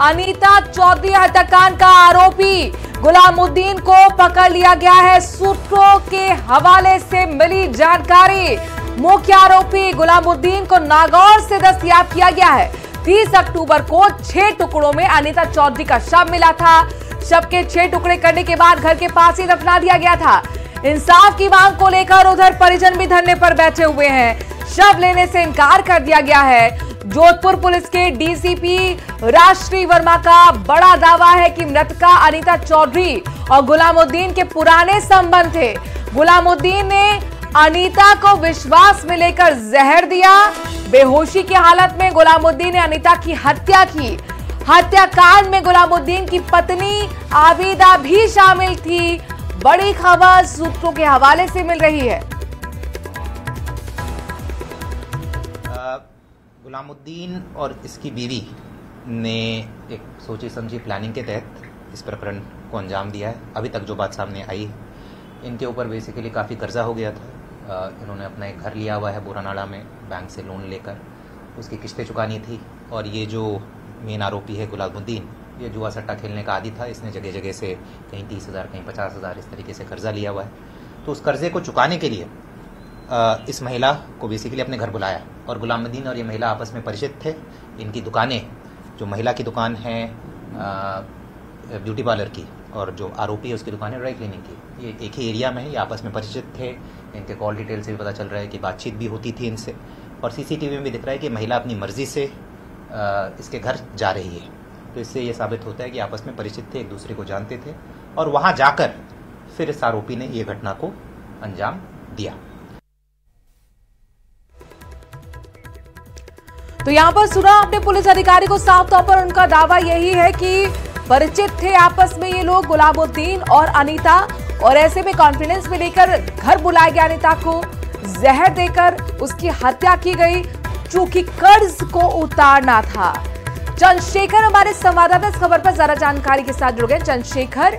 अनीता चौधरी हत्याकांड का आरोपी गुलामुद्दीन को पकड़ लिया गया है। सूत्रों के हवाले से मिली जानकारी, मुख्य आरोपी गुलामुद्दीन को नागौर से दस्तयाब किया गया है। 30 अक्टूबर को 6 टुकड़ों में अनीता चौधरी का शव मिला था। शव के 6 टुकड़े करने के बाद घर के पास ही दफना दिया गया था। इंसाफ की मांग को लेकर उधर परिजन भी धरने पर बैठे हुए हैं। शव लेने से इनकार कर दिया गया है। जोधपुर पुलिस के डीसीपी राजश्री वर्मा का बड़ा दावा है कि मृतका अनीता चौधरी और गुलामुद्दीन के पुराने संबंध थे। गुलामुद्दीन ने अनीता को विश्वास में लेकर जहर दिया। बेहोशी की हालत में गुलामुद्दीन ने अनीता की हत्या की। हत्याकांड में गुलामुद्दीन की पत्नी आबिदा भी शामिल थी। बड़ी खबर सूत्रों के हवाले से मिल रही है। गुलामुद्दीन और इसकी बीवी ने एक सोची समझी प्लानिंग के तहत इस प्रकरण को अंजाम दिया है। अभी तक जो बात सामने आई, इनके ऊपर बेसिकली काफ़ी कर्जा हो गया था। इन्होंने अपना एक घर लिया हुआ है बुरानाड़ा में, बैंक से लोन लेकर उसकी किस्तें चुकानी थी। और ये जो मेन आरोपी है गुलामुद्दीन, ये जुआ सट्टा खेलने का आदी था। इसने जगह जगह से कहीं 30,000 कहीं 50,000 इस तरीके से कर्जा लिया हुआ है। तो उस कर्जे को चुकाने के लिए इस महिला को बेसिकली अपने घर बुलाया। और गुलामुद्दीन और ये महिला आपस में परिचित थे। इनकी दुकानें, जो महिला की दुकान है ब्यूटी पार्लर की और जो आरोपी है उसकी दुकान है ड्राई क्लीनिंग की, ये एक ही एरिया में है। ये आपस में परिचित थे। इनके कॉल डिटेल से भी पता चल रहा है कि बातचीत भी होती थी इनसे। और सीसीटीवी में भी दिख रहा है कि महिला अपनी मर्जी से इसके घर जा रही है। तो इससे ये साबित होता है कि आपस में परिचित थे, एक दूसरे को जानते थे। और वहाँ जाकर फिर इस आरोपी ने ये घटना को अंजाम दिया। तो यहां पर सुना आपने पुलिस अधिकारी को, साफ तौर पर उनका दावा यही है कि परिचित थे आपस में ये लोग, गुलामुद्दीन और अनीता। और ऐसे में कॉन्फिडेंस में लेकर घर बुलाया गया अनीता को, जहर देकर उसकी हत्या की गई, चूंकि कर्ज को उतारना था। चंद्रशेखर हमारे संवाददाता इस खबर पर ज्यादा जानकारी के साथ जुड़ गए। चंद्रशेखर,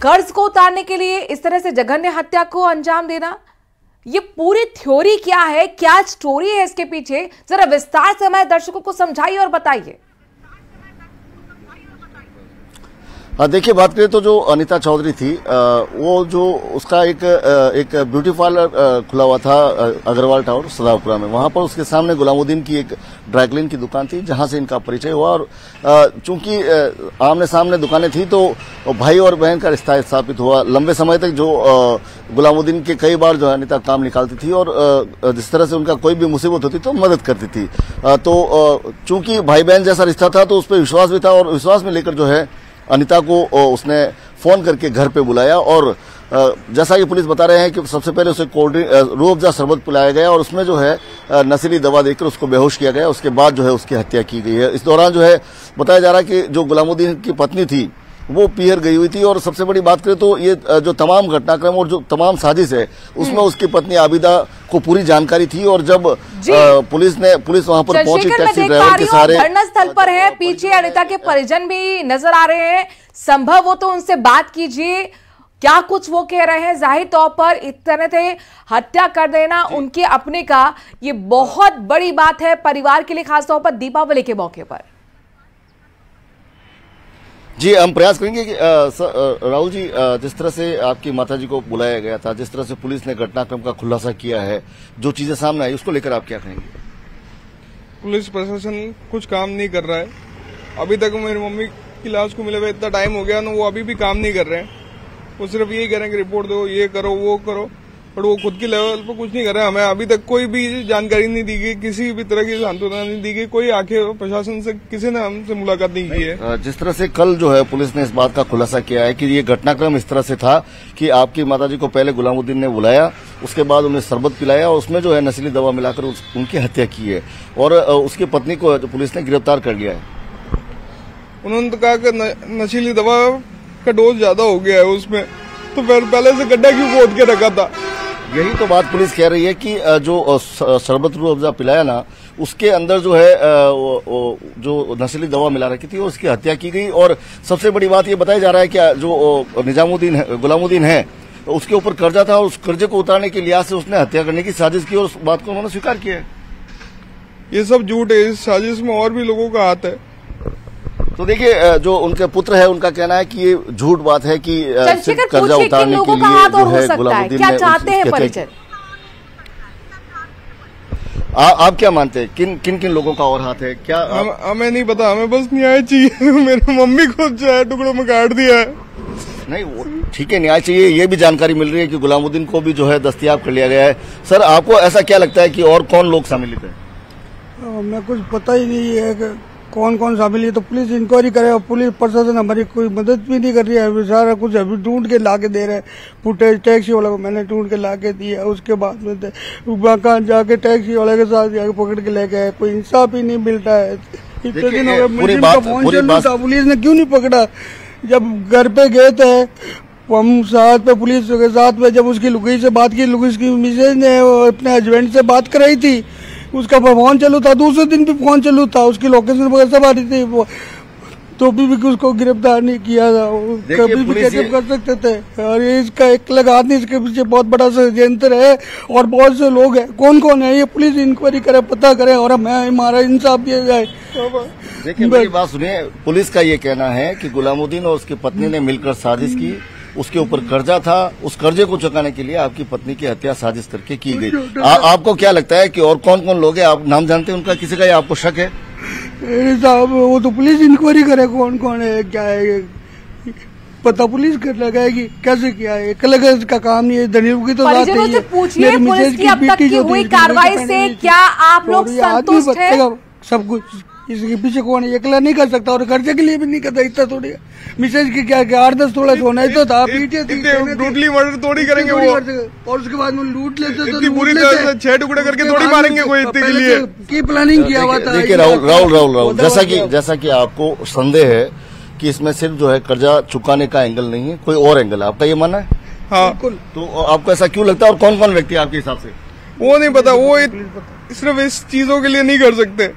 कर्ज को उतारने के लिए इस तरह से जघन्य हत्या को अंजाम देना, ये पूरी थ्योरी क्या है, क्या स्टोरी है इसके पीछे, जरा विस्तार से हमारे दर्शकों को समझाइए और बताइए। देखिए, बात करें तो जो अनीता चौधरी थी, वो जो उसका एक ब्यूटी पार्लर खुला हुआ था अग्रवाल टावर सदापुरा में। वहां पर उसके सामने गुलामुद्दीन की एक ड्राईक्लीन की दुकान थी, जहां से इनका परिचय हुआ। और चूंकि आमने सामने दुकानें थी तो भाई और बहन का रिश्ता स्थापित हुआ। लंबे समय तक जो गुलामुद्दीन के कई बार जो है अनीता काम निकालती थी और जिस तरह से उनका कोई भी मुसीबत होती तो मदद करती थी। तो चूंकि भाई बहन जैसा रिश्ता था तो उस पर विश्वास भी था। और विश्वास में लेकर जो है अनीता को उसने फोन करके घर पे बुलाया। और जैसा कि पुलिस बता रहे हैं कि सबसे पहले उसे कोल्ड ड्रिंक रूह अफ़ज़ा शरबत पिलाया गया और उसमें जो है नशीली दवा देकर उसको बेहोश किया गया। उसके बाद जो है उसकी हत्या की गई है। इस दौरान जो है बताया जा रहा है कि जो गुलामुद्दीन की पत्नी थी वो पीहर गई हुई थी। और सबसे बड़ी बात करें तो ये जो तमाम घटनाक्रम और जो तमाम साजिश है उसमें उसकी पत्नी आबिदा को पूरी जानकारी थी। और जब पुलिस वहां पर पहुंची टैक्सी ड्राइवर के सारे घटना स्थल पर है, पीछे अनीता के परिजन भी नजर आ रहे हैं। संभव हो तो उनसे बात कीजिए, क्या कुछ वो कह रहे हैं। जाहिर तौर पर इस तरह से हत्या कर देना उनके अपने का, ये बहुत बड़ी बात है परिवार के लिए, खासतौर पर दीपावली के मौके पर। जी, हम प्रयास करेंगे कि राहुल जी, जिस तरह से आपकी माताजी को बुलाया गया था, जिस तरह से पुलिस ने घटनाक्रम का खुलासा किया है, जो चीजें सामने आई, उसको लेकर आप क्या कहेंगे? पुलिस प्रशासन कुछ काम नहीं कर रहा है। अभी तक मेरी मम्मी की लाश को मिले हुए इतना टाइम हो गया ना, वो अभी भी काम नहीं कर रहे हैं। वो सिर्फ यही कह रहे हैं कि रिपोर्ट दो, ये करो, वो करो, पर वो खुद की लेवल पर कुछ नहीं कर रहे हैं। हमें अभी तक कोई भी जानकारी नहीं दी गई, किसी भी तरह की सांत्वना नहीं दी गई, कोई आके प्रशासन से किसी ने हमसे मुलाकात नहीं की है। जिस तरह से कल जो है पुलिस ने इस बात का खुलासा किया है कि ये घटनाक्रम इस तरह से था कि आपकी माताजी को पहले गुलामुद्दीन ने बुलाया, उसके बाद उन्हें शरबत पिलाया और उसमें जो है नशीली दवा मिलाकर उनकी हत्या की है। और उसकी पत्नी को पुलिस ने गिरफ्तार कर लिया है। उन्होंने कहा कि नशीली दवा का डोज ज्यादा हो गया है उसमें, तो फिर पहले से गड्ढा क्यों खोद के रखा था। यही तो बात पुलिस कह रही है कि जो शरबत रूह अफ़ज़ा पिलाया ना, उसके अंदर जो है जो नशीली दवा मिला रखी थी उसकी हत्या की गई। और सबसे बड़ी बात ये बताया जा रहा है कि जो गुलामुद्दीन है उसके ऊपर कर्जा था और उस कर्जे को उतारने के लिहाज से उसने हत्या करने की साजिश की और उस बात को उन्होंने स्वीकार किया है। ये सब झूठ है, इस साजिश में और भी लोगों का हाथ है। तो देखिए, जो उनके पुत्र है उनका कहना है कि ये झूठ बात है कि सिर्फ कर्जा उतारने के लिए जो है गुलामुद्दीन क्या चाहते हैं परिचय? आप क्या मानते हैं, किन किन लोगों का और हाथ है? क्या हमें नहीं पता, हमें बस न्याय चाहिए। मेरी मम्मी को जो है टुकड़ों में काट दिया है। नहीं, ठीक है, न्याय चाहिए, ये भी जानकारी मिल रही है कि गुलामुद्दीन को भी जो है दस्तयाब कर लिया गया है। सर, आपको ऐसा क्या लगता है कि और कौन लोग शामिल है? हमें कुछ पता ही नहीं है कि कौन कौन शामिल है, तो पुलिस इंक्वायरी करे और पुलिस प्रशासन हमारी कोई मदद भी नहीं कर रही है। सारा कुछ अभी ढूंढ के ला के दे रहे हैं। फुटेज टैक्सी वाला को मैंने ढूंढ के ला के दिया, उसके बाद में जाके टैक्सी वाले के साथ जाके पकड़ के लेके आए। कोई इंसाफ ही नहीं मिलता है। इतने दिन हो गए, पुलिस ने क्यों नहीं पकड़ा? जब घर पे गए थे हम साथ पे, पुलिस के साथ में, जब उसकी लुगाई से बात की, लुगाई की मिसेज ने अपने हस्बैंड से बात कराई थी, उसका फोन चालू था, दूसरे दिन भी फोन चालू था, उसकी लोकेशन वगैरह सब आ रही थी, वो तो भी उसको गिरफ्तार नहीं किया था। कभी भी कैचअप कर सकते थे। और इसका एक अलग आदमी, इसके पीछे बहुत बड़ा षड्यंत्र है और बहुत से लोग हैं। कौन कौन है ये पुलिस इंक्वायरी करे, पता करे और हमारा इंसाफ दिया जाए। देखिए, मेरी बात सुनिए, पुलिस का ये कहना है कि गुलामुद्दीन और उसकी पत्नी ने मिलकर साजिश की, उसके ऊपर कर्जा था, उस कर्जे को चुकाने के लिए आपकी पत्नी की हत्या साजिश करके की गई। आपको क्या लगता है कि और कौन कौन लोग हैं? आप नाम जानते हैं उनका, किसी का, या आपको शक है? साहब, वो तो पुलिस इंक्वायरी करे कौन कौन है, क्या है, पता पुलिस कर लगाएगी कैसे किया है। कलेक्टर का काम नहीं है। दलील की तो परिजनों से पूछिए, पुलिस की अब तक की हुई कार्रवाई से क्या आप लोग संतुष्ट हैं? सब कुछ इसके पीछे कौन है, अकेला नहीं कर सकता और खर्चे के लिए भी नहीं करता। इतना थोड़ी मिसेज की क्या 8-10 थोड़ा सोना ही तो था, पीटे ब्रूटली मर्डर थोड़ी करेंगे वो, और उसके बाद में लूट लेते इतनी बुरी तरह से 6 टुकड़े करके थोड़ी मारेंगे कोई इतने के लिए की प्लानिंग किया हुआ था। देखिए राहुल, जैसा कि आपको संदेह है कि इसमें सिर्फ जो है कर्जा चुकाने का एंगल नहीं है, कोई और एंगल है, आपका ये मानना है? हाँ। तो आपको ऐसा क्यों लगता है और कौन कौन व्यक्ति आपके हिसाब से? वो नहीं पता, वो सिर्फ इस चीजों के लिए नहीं कर सकते।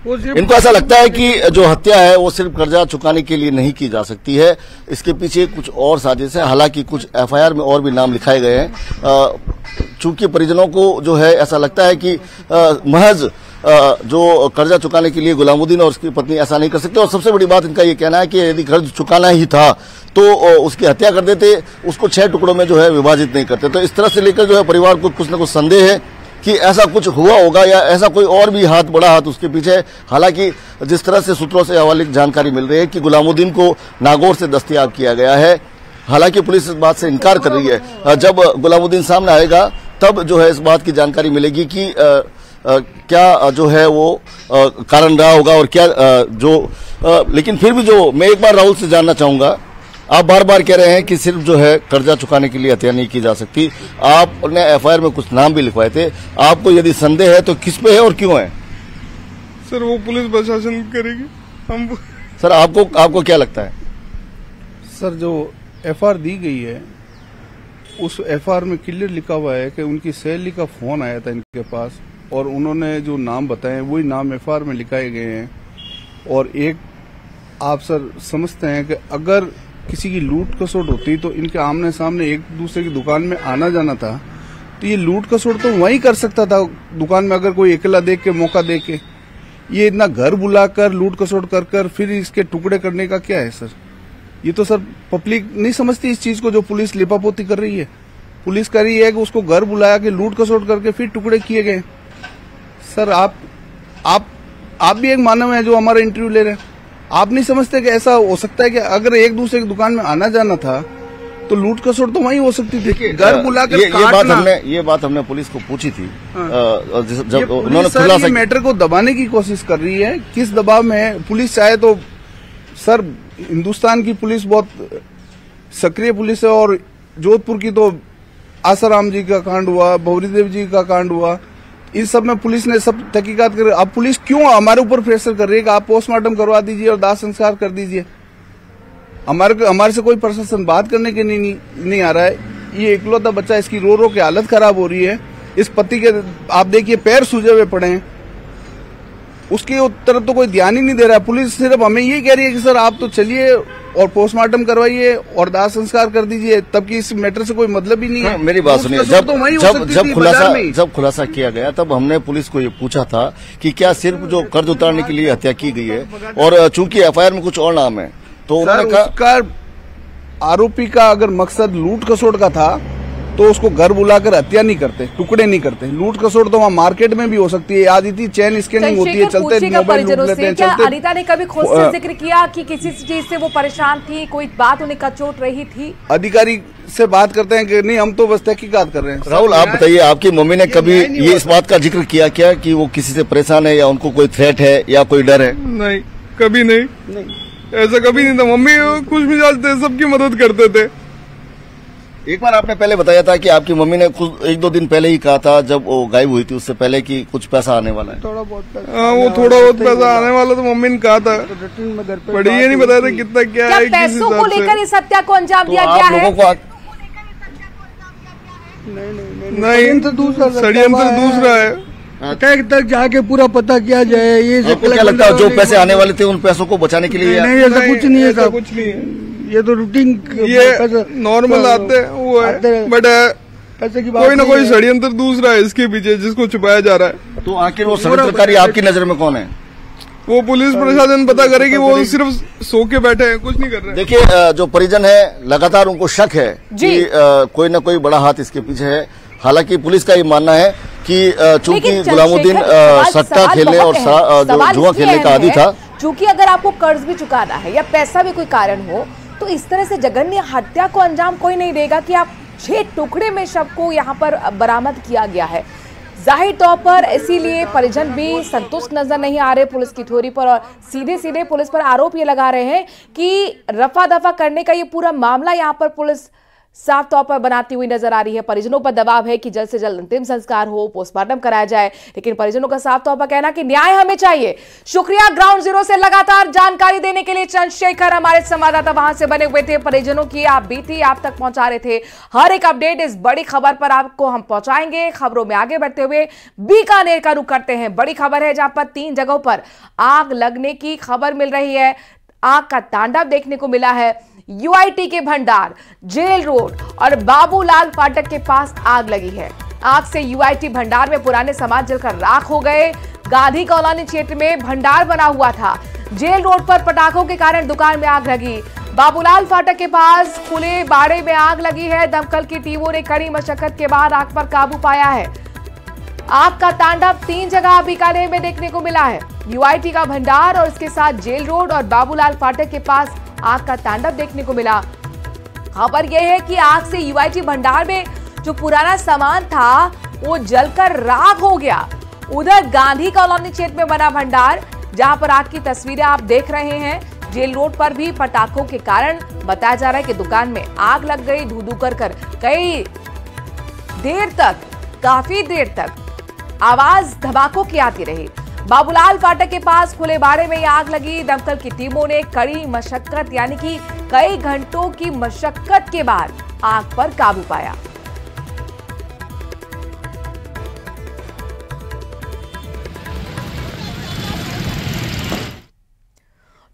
इनको ऐसा लगता है कि जो हत्या है वो सिर्फ कर्जा चुकाने के लिए नहीं की जा सकती है, इसके पीछे कुछ और साजिश है। हालांकि कुछ एफआईआर में और भी नाम लिखाए गए हैं। चूंकि परिजनों को जो है ऐसा लगता है कि महज जो कर्जा चुकाने के लिए गुलामुद्दीन और उसकी पत्नी ऐसा नहीं कर सकते। और सबसे बड़ी बात इनका ये कहना है कि यदि कर्ज चुकाना ही था तो उसकी हत्या कर देते, उसको 6 टुकड़ों में जो है विभाजित नहीं करते। तो इस तरह से लेकर जो है परिवार को कुछ न कुछ संदेह है कि ऐसा कुछ हुआ होगा या ऐसा कोई और भी हाथ, बड़ा हाथ उसके पीछे है। हालांकि जिस तरह से सूत्रों से हवाले जानकारी मिल रही है कि गुलामुद्दीन को नागौर से दस्तयाब किया गया है। हालांकि पुलिस इस बात से इनकार कर रही है। जब गुलामुद्दीन सामने आएगा तब जो है इस बात की जानकारी मिलेगी कि क्या जो है वो कारण रहा होगा और क्या लेकिन फिर भी जो मैं एक बार राहुल से जानना चाहूंगा, आप बार बार कह रहे हैं कि सिर्फ जो है कर्जा चुकाने के लिए हत्या नहीं की जा सकती। आपने एफआईआर में कुछ नाम भी लिखवाए थे, आपको यदि संदेह है तो किस पे है और क्यों है? सर, वो पुलिस प्रशासन करेगी। हम सर, आपको क्या लगता है? सर, जो एफआईआर दी गई है उस एफआईआर में क्लियर लिखा हुआ है कि उनकी सहेली का फोन आया था इनके पास और उन्होंने जो नाम बताए वही नाम एफआईआर में लिखाए गए हैं। और एक आप सर समझते हैं कि अगर किसी की लूट खसोट होती तो इनके आमने सामने एक दूसरे की दुकान में आना जाना था, तो ये लूट खसोट तो वहीं कर सकता था दुकान में, अगर कोई अकेला देख के, मौका देख के। ये इतना घर बुलाकर लूट खसोट कर फिर इसके टुकड़े करने का क्या है सर? ये तो सर पब्लिक नहीं समझती इस चीज को, जो पुलिस लिपापोती कर रही है। पुलिस कर रही है कि उसको घर बुलाया के लूट खसोट करके फिर टुकड़े किए गए। सर, आप भी एक मानव है जो हमारा इंटरव्यू ले रहे हैं। आप नहीं समझते कि ऐसा हो सकता है कि अगर एक दूसरे की दुकान में आना जाना था तो लूट खसोट तो वहीं हो सकती थी। घर बुलाकर ये बात हमने पुलिस को पूछी थी। जब उन्होंने मैटर को दबाने की कोशिश कर रही है। किस दबाव में पुलिस चाहे तो सर, हिंदुस्तान की पुलिस बहुत सक्रिय पुलिस है और जोधपुर की तो आसाराम जी का कांड हुआ, भौरीदेव जी का कांड हुआ, इस सब में पुलिस ने सब तहकीकात कर। अब पुलिस क्यों हमारे ऊपर प्रेशर कर रही है कि आप पोस्टमार्टम करवा दीजिए और दाह संस्कार कर दीजिए? हमारे से कोई प्रशासन बात करने के नहीं आ रहा है। ये इकलौता बच्चा, इसकी रो के हालत खराब हो रही है। इस पति के आप देखिए पैर सूजे हुए पड़े हैं, उसकी तरफ तो कोई ध्यान ही नहीं दे रहा है। पुलिस सिर्फ हमें ये कह रही है कि सर आप तो चलिए और पोस्टमार्टम करवाइए और दाह संस्कार कर दीजिए, तब की इस मैटर से कोई मतलब ही नहीं है। मेरी बात सुनिए, जब खुलासा किया गया तब हमने पुलिस को ये पूछा था कि क्या सिर्फ जो कर्ज उतारने के लिए हत्या की गई है, और चूंकि एफआईआर में कुछ और नाम है तो उन्होंने कहा आरोपी का अगर मकसद लूट खसोट का था तो उसको घर बुलाकर हत्या नहीं करते, टुकड़े नहीं करते। लूट खसोट तो वहाँ मार्केट में भी हो सकती है, आज इतनी चेन स्कैनिंग होती है, चलते मोबाइल लूट लेते हैं। क्या अनीता ने कभी खुद से जिक्र किया कि किसी चीज से वो परेशान थी, कोई बात उन्हें कचोट रही थी? अधिकारी से बात करते हैं कि नहीं, हम तो बस तहकीकात कर रहे हैं। राहुल, आप बताइए, आपकी मम्मी ने कभी ये इस बात का जिक्र किया क्या कि वो किसी से परेशान है या उनको कोई थ्रेट है या कोई डर है? नहीं, कभी नहीं, ऐसा कभी नहीं था। मम्मी कुछ भी जानते, सबकी मदद करते थे। एक बार आपने पहले बताया था कि आपकी मम्मी ने कुछ 1-2 दिन पहले ही कहा था जब वो गायब हुई थी, उससे पहले कि कुछ पैसा आने वाला है। थोड़ा बहुत पैसा आने वाला तो मम्मी ने कहा था, पर ये नहीं बताया था कितना क्या है। पैसों को लेकर इस हत्या को अंजाम दिया गया है? नहीं, षड्यंत्र दूसरा है। अटैक तक जाके पूरा पता किया जाए। ये क्या लगता है जो पैसे आने वाले थे उन पैसों को बचाने के लिए? नहीं, ऐसा कुछ नहीं है, कुछ नहीं है। ये तो रूटीन, ये नॉर्मल आते हैं, वो है, बट पैसे की कोई ना कोई षड्यंत्र दूसरा है इसके पीछे जिसको छुपाया जा रहा है। तो आखिर वो षड्यंत्रकारी आपकी नजर में कौन है? वो पुलिस प्रशासन पता करेगी, वो सिर्फ सो के बैठे हैं, कुछ नहीं कर रहे। देखिए, जो परिजन है लगातार उनको शक है कि कोई न कोई बड़ा हाथ इसके पीछे है। हालांकि पुलिस का ये मानना है कि चूंकि गुलामुद्दीन सट्टा खेलने और जुआ खेलने का आदी था। चूंकि अगर आपको कर्ज भी चुकाना है या पैसा भी कोई कारण हो तो इस तरह से जघन्य हत्या को अंजाम कोई नहीं देगा कि आप 6 टुकड़े में शव को यहाँ पर बरामद किया गया है। जाहिर तौर पर इसीलिए परिजन भी संतुष्ट नजर नहीं आ रहे पुलिस की थ्योरी पर, और सीधे सीधे पुलिस पर आरोप ये लगा रहे हैं कि रफा दफा करने का ये पूरा मामला यहाँ पर पुलिस साफ तौर पर बनाती हुई नजर आ रही है। परिजनों पर दबाव है कि जल्द से जल्द अंतिम संस्कार हो, पोस्टमार्टम कराया जाए, लेकिन परिजनों का साफ तौर पर कहना कि न्याय हमें चाहिए। शुक्रिया ग्राउंड जीरो से लगातार जानकारी देने के लिए चंद्रशेखर, हमारे संवाददाता वहां से बने हुए थे। परिजनों की आप बीती आप तक पहुंचा रहे थे। हर एक अपडेट इस बड़ी खबर पर आपको हम पहुंचाएंगे। खबरों में आगे बढ़ते हुए बीकानेर का रुख करते हैं। बड़ी खबर है जहां पर 3 जगहों पर आग लगने की खबर मिल रही है। आग का तांडव देखने को मिला है। यूआईटी के भंडार, जेल रोड और बाबूलाल फाटक के पास आग लगी है। आग से यूआईटी भंडार में पुराने सामान जलकर राख हो गए। गांधी कॉलोनी क्षेत्र में भंडार बना हुआ था। जेल रोड पर पटाखों के कारण दुकान में आग लगी। बाबूलाल फाटक के पास खुले बाड़े में आग लगी है। दमकल की टीमों ने कड़ी मशक्कत के बाद आग पर काबू पाया है। आग का तांडव 3 जगह बीकानेर में देखने को मिला है। यूआईटी का भंडार और इसके साथ जेल रोड और बाबूलाल फाटक के पास आग का तांडव देखने को मिला। खबर यह है कि आग से यूआईटी भंडार में जो पुराना सामान था वो जलकर राख हो गया। उधर गांधी कॉलोनी क्षेत्र में बना भंडार, जहां पर आग की तस्वीरें आप देख रहे हैं। जेल रोड पर भी पटाखों के कारण बताया जा रहा है कि दुकान में आग लग गई। धू-धू कर कई देर तक, काफी देर तक आवाज धमाकों की आती रही। बाबूलाल फाटक के पास खुले बाड़े में आग लगी। दमकल की टीमों ने कड़ी मशक्कत यानी कि कई घंटों की मशक्कत के बाद आग पर काबू पाया।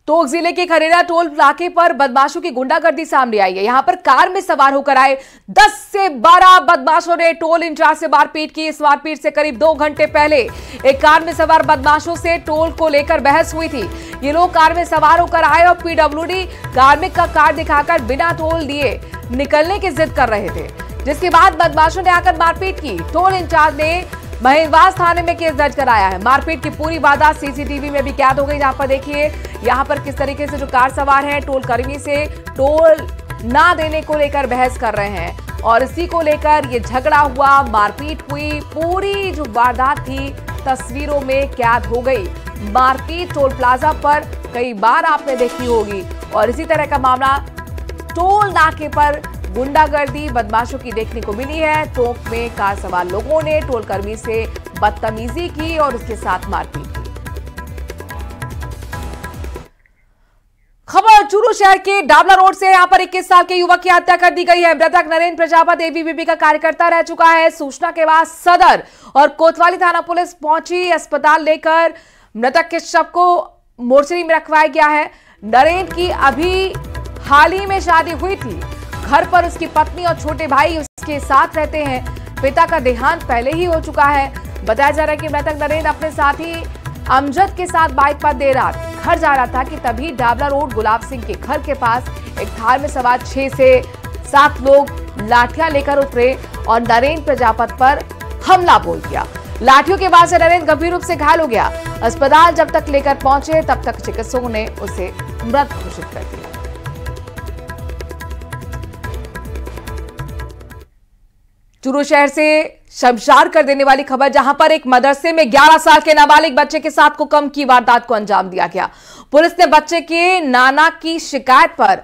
टोंक जिले के खरेरा टोल नाके पर बदमाशों की गुंडागर्दी सामने आई है। यहां पर कार में सवार होकर आए 10 से 12 बदमाशों ने टोल इंचार्ज से मारपीट की। इस मारपीट से करीब 2 घंटे पहले एक कार में सवार बदमाशों से टोल को लेकर बहस हुई थी। ये लोग कार में सवार होकर आए और पीडब्ल्यूडी कार्मिक का कार्ड दिखाकर बिना टोल दिए निकलने की जिद कर रहे थे, जिसके बाद बदमाशों ने आकर मारपीट की। टोल इंचार्ज ने महिंदवास थाने में केस दर्ज कराया है। मारपीट की पूरी वारदात सीसीटीवी में भी कैद हो गई। जहां पर देखिए यहां पर किस तरीके से जो कार सवार हैं टोल कर्मी से टोल ना देने को लेकर बहस कर रहे हैं और इसी को लेकर ये झगड़ा हुआ, मारपीट हुई। पूरी जो वारदात थी तस्वीरों में कैद हो गई। मारपीट टोल प्लाजा पर कई बार आपने देखी होगी और इसी तरह का मामला टोल नाके पर गुंडागर्दी बदमाशों की देखने को मिली है। टोंक में कार सवार लोगों ने टोल कर्मी से बदतमीजी की और उसके साथ मारपीट की। खबर चूरू शहर के डाबला रोड से, यहां पर 21 साल के युवक की हत्या कर दी गई है। मृतक नरेंद्र प्रजापत एबीवीपी का कार्यकर्ता रह चुका है। सूचना के बाद सदर और कोतवाली थाना पुलिस पहुंची। अस्पताल लेकर मृतक के शव को मोर्चरी में रखवाया गया है। नरेंद्र की अभी हाल ही में शादी हुई थी। घर पर उसकी पत्नी और छोटे भाई उसके साथ रहते हैं। पिता का देहांत पहले ही हो चुका है। बताया जा रहा है कि मृतक नरेंद्र अपने साथी अमजद के साथ बाइक पर देर रात घर जा रहा था कि तभी डाबला रोड गुलाब सिंह के घर के पास एक थार में सवार 6 से 7 लोग लाठियां लेकर उतरे और नरेंद्र प्रजापत पर हमला बोल दिया। लाठियों के बाद से नरेंद्र गंभीर रूप से घायल हो गया। अस्पताल जब तक लेकर पहुंचे तब तक चिकित्सकों ने उसे मृत घोषित कर दिया। चूरू शहर से शर्मसार कर देने वाली खबर, जहां पर एक मदरसे में 11 साल के नाबालिग बच्चे के साथ कुकर्म की वारदात को अंजाम दिया गया। पुलिस ने बच्चे के नाना की शिकायत पर